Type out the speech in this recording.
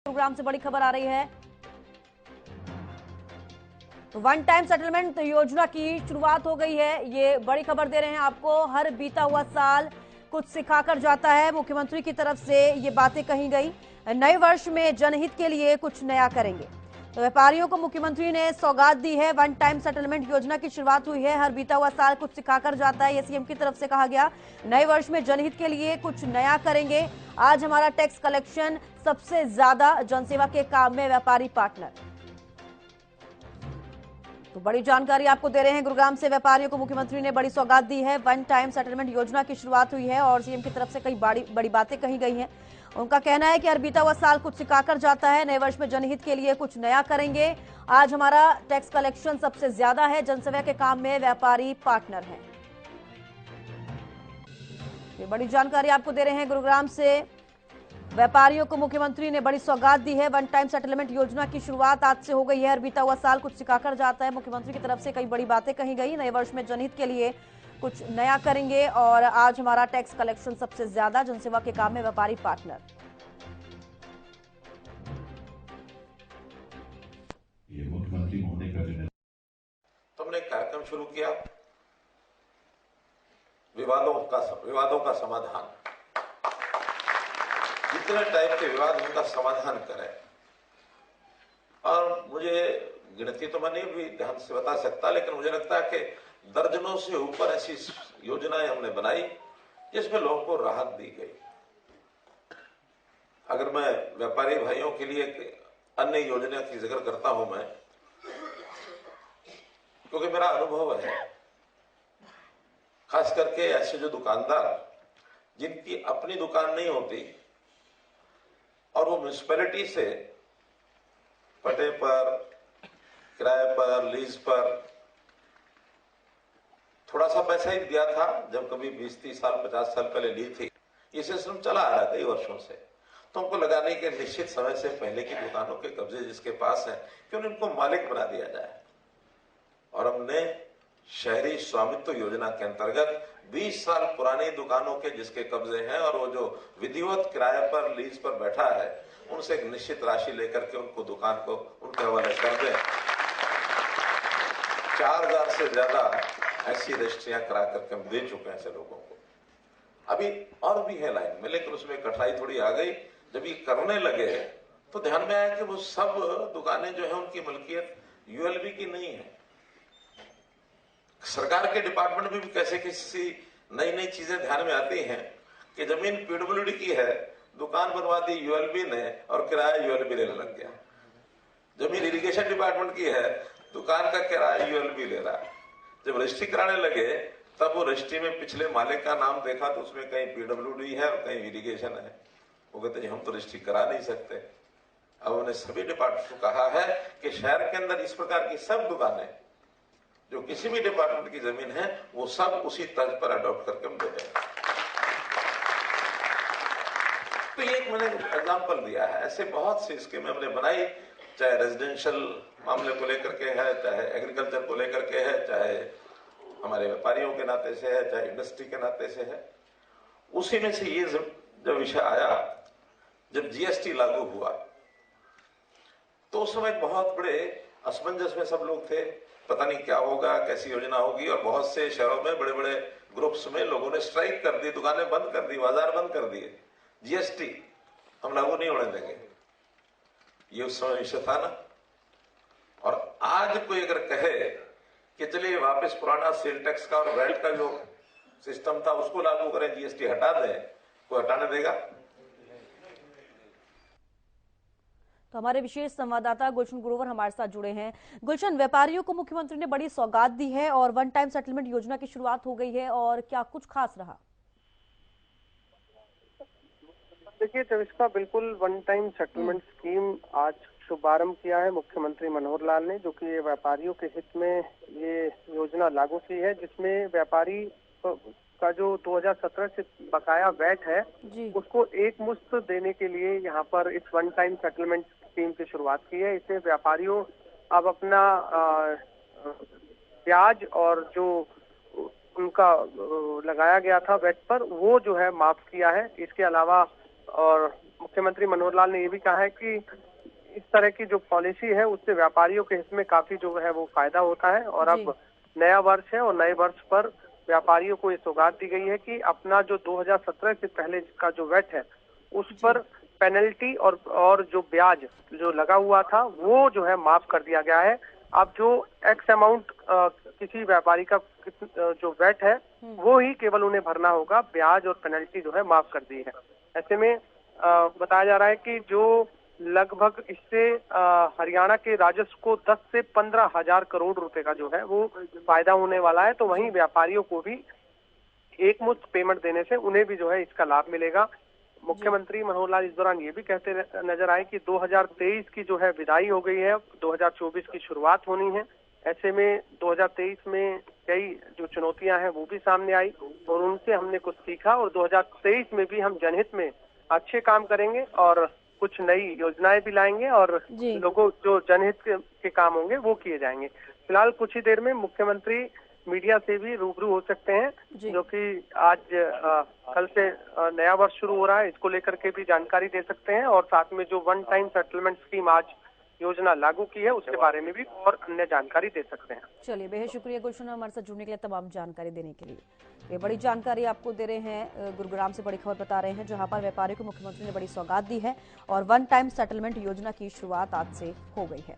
Programme से बड़ी खबर आ रही है। तो वन टाइम सेटलमेंट योजना की शुरुआत हो गई है। ये बड़ी खबर दे रहे हैं आपको। हर बीता हुआ साल कुछ सिखाकर जाता है। मुख्यमंत्री की तरफ से ये बातें कही गई। नए वर्ष में जनहित के लिए कुछ नया करेंगे। तो व्यापारियों को मुख्यमंत्री ने सौगात दी है। वन टाइम सेटलमेंट योजना की शुरुआत हुई है। हर बीता हुआ साल कुछ सिखाकर जाता है, ये सीएम की तरफ से कहा गया। नए वर्ष में जनहित के लिए कुछ नया करेंगे। आज हमारा टैक्स कलेक्शन सबसे ज्यादा, जनसेवा के काम में व्यापारी पार्टनर। तो बड़ी जानकारी आपको दे रहे हैं। गुरुग्राम से व्यापारियों को मुख्यमंत्री ने बड़ी सौगात दी है। वन टाइम सेटलमेंट योजना की शुरुआत हुई है और सीएम की तरफ से कई बड़ी बातें कही गई हैं। उनका कहना है कि हर बीता हुआ साल कुछ सिखाकर जाता है। नए वर्ष में जनहित के लिए कुछ नया करेंगे। आज हमारा टैक्स कलेक्शन सबसे ज्यादा है, जनसेवा के काम में व्यापारी पार्टनर है। ये बड़ी जानकारी आपको दे रहे हैं। गुरुग्राम से व्यापारियों को मुख्यमंत्री ने बड़ी सौगात दी है। वन टाइम सेटलमेंट योजना की शुरुआत आज से हो गई है। हर बीता हुआ साल कुछ सिखाकर जाता है। मुख्यमंत्री की तरफ से कई बड़ी बातें कही गई। नए वर्ष में जनहित के लिए कुछ नया करेंगे और आज हमारा टैक्स कलेक्शन सबसे ज्यादा, जनसेवा के काम में व्यापारी पार्टनर। ये मुख्यमंत्री होने का जो तो हमने एक कार्यक्रम शुरू किया, विवादों का समाधान। जितने टाइप के विवाद उनका समाधान करें। और मुझे गिनती तो मैं नहीं भी ध्यान से बता सकता, लेकिन मुझे लगता है कि दर्जनों से ऊपर ऐसी योजनाएं हमने बनाई जिसमें लोगों को राहत दी गई। अगर मैं व्यापारी भाइयों के लिए अन्य योजना की जिक्र करता हूं मैं, क्योंकि मेरा अनुभव है, खास करके ऐसे जो दुकानदार जिनकी अपनी दुकान नहीं होती और वो म्युनिसिपैलिटी से पट्टे पर, किराए पर, लीज पर थोड़ा सा पैसा ही दिया था, जब कभी 20-30 साल 50 साल पहले ली थी। ये सिस्टम चला आ रहा है कई वर्षों से। तो हमको लगा नहीं कि निश्चित समय से पहले की दुकानों के कब्जे जिसके पास है क्यों उनको मालिक बना दिया जाए। और हमने शहरी स्वामित्व योजना के अंतर्गत 20 साल पुरानी दुकानों के जिसके कब्जे हैं और वो जो विधिवत किराए पर, लीज पर बैठा है, उनसे एक निश्चित राशि लेकर के उनको दुकान को उनके हवाले कर दें। 4000 से ज्यादा ऐसी रजिस्ट्रियां करा करके हम दे चुके हैं ऐसे लोगों को। अभी और भी है लाइन में, लेकिन उसमें कठिनाई थोड़ी आ गई। जब ये करने लगे तो ध्यान में आया कि वो सब दुकानें जो है उनकी मलकियत यूएलबी की नहीं है। सरकार के डिपार्टमेंट में भी कैसे किसी नई नई चीजें ध्यान में आती हैं कि जमीन पीडब्ल्यूडी की है, दुकान बनवा दी यूएलबी ने और किराया यूएलबी लेने लग गया। जमीन इरिगेशन डिपार्टमेंट की है, दुकान का किराया यूएलबी ले रहा है। जब रजिस्ट्री कराने लगे तब वो रजिस्ट्री में पिछले मालिक का नाम देखा तो उसमें कहीं पीडब्ल्यूडी है और कहीं इरिगेशन है। वो कहते हैं हम तो रजिस्ट्री करा नहीं सकते। अब उन्होंने सभी डिपार्टमेंट को कहा है कि शहर के अंदर इस प्रकार की सब दुकानें जो किसी भी डिपार्टमेंट की जमीन है वो सब उसी तर्ज पर अडॉप्ट करके हम दे दें। तो ये एक मैंने एग्जांपल दिया है। ऐसे बहुत सी स्कीमें हमने बनाई, चाहे रेजिडेंशियल मामले को लेकर के है, चाहे एग्रीकल्चर को लेकर के है, चाहे हमारे व्यापारियों के नाते से है, चाहे इंडस्ट्री के नाते से है। उसी में से ये जब विषय आया, जब जीएसटी लागू हुआ तो उस समय बहुत बड़े असमंजस में सब लोग थे। पता नहीं क्या होगा, कैसी योजना होगी। और बहुत से शहरों में बड़े बड़े ग्रुप्स में लोगों ने स्ट्राइक कर दी, दुकानें बंद कर दी, बाजार बंद कर दिए। जीएसटी हम लागू नहीं होने देंगे, ये उस समय विषय था ना। और आज कोई अगर कहे कि चलिए वापस पुराना सेल टैक्स का और वैट का जो सिस्टम था उसको लागू करें, जीएसटी हटा दें, कोई हटाने देगा? तो हमारे विशेष संवाददाता गुलशन ग्रोवर हमारे साथ जुड़े हैं। गुलशन, व्यापारियों को मुख्यमंत्री ने बड़ी सौगात दी है और वन टाइम सेटलमेंट योजना की शुरुआत हो गई है, और क्या कुछ खास रहा? देखिए, जब इसका बिल्कुल वन टाइम सेटलमेंट स्कीम आज शुभारंभ किया है मुख्यमंत्री मनोहर लाल ने, जो कि व्यापारियों के हित में ये योजना लागू की है, जिसमें व्यापारी का जो 2017 से बकाया वैट है उसको एक मुश्त देने के लिए यहाँ पर इस वन टाइम सेटलमेंट स्कीम की शुरुआत की है। इससे व्यापारियों अब अपना ब्याज और जो उनका लगाया गया था वैट पर, वो जो है माफ किया है। इसके अलावा और मुख्यमंत्री मनोहर लाल ने ये भी कहा है कि इस तरह की जो पॉलिसी है उससे व्यापारियों के हित में काफी जो है वो फायदा होता है। और अब नया वर्ष है और नए वर्ष पर व्यापारियों को ये सौगात दी गई है कि अपना जो 2017 से पहले का जो वैट है उस पर पेनल्टी और जो ब्याज जो लगा हुआ था वो जो है माफ कर दिया गया है। अब जो एक्स अमाउंट किसी व्यापारी का जो वैट है वो ही केवल उन्हें भरना होगा, ब्याज और पेनल्टी जो है माफ कर दी है। ऐसे में बताया जा रहा है कि जो लगभग इससे हरियाणा के राजस्व को 10 से 15 हजार करोड़ रुपए का जो है वो फायदा होने वाला है। तो वहीं व्यापारियों को भी एक मुश्त पेमेंट देने से उन्हें भी जो है इसका लाभ मिलेगा। मुख्यमंत्री मनोहर लाल इस दौरान ये भी कहते नजर आए कि 2023 की जो है विदाई हो गई है, 2024 की शुरुआत होनी है। ऐसे में 2023 में कई जो चुनौतियां हैं वो भी सामने आई और उनसे हमने कुछ सीखा और 2023 में भी हम जनहित में अच्छे काम करेंगे और कुछ नई योजनाएं भी लाएंगे और लोगों जो जनहित के काम होंगे वो किए जाएंगे। फिलहाल कुछ ही देर में मुख्यमंत्री मीडिया से भी रूबरू हो सकते हैं, जो कि आज कल से नया वर्ष शुरू हो रहा है, इसको लेकर के भी जानकारी दे सकते हैं और साथ में जो वन टाइम सेटलमेंट स्कीम आज योजना लागू की है उसके बारे में भी और अन्य जानकारी दे सकते हैं। चलिए, बेहद शुक्रिया गुलशन हमारे साथ जुड़ने के लिए, तमाम जानकारी देने के लिए। ये बड़ी जानकारी आपको दे रहे हैं, गुरुग्राम से बड़ी खबर बता रहे हैं जहां पर व्यापारियों को मुख्यमंत्री ने बड़ी सौगात दी है और वन टाइम सेटलमेंट योजना की शुरुआत आज से हो गई है।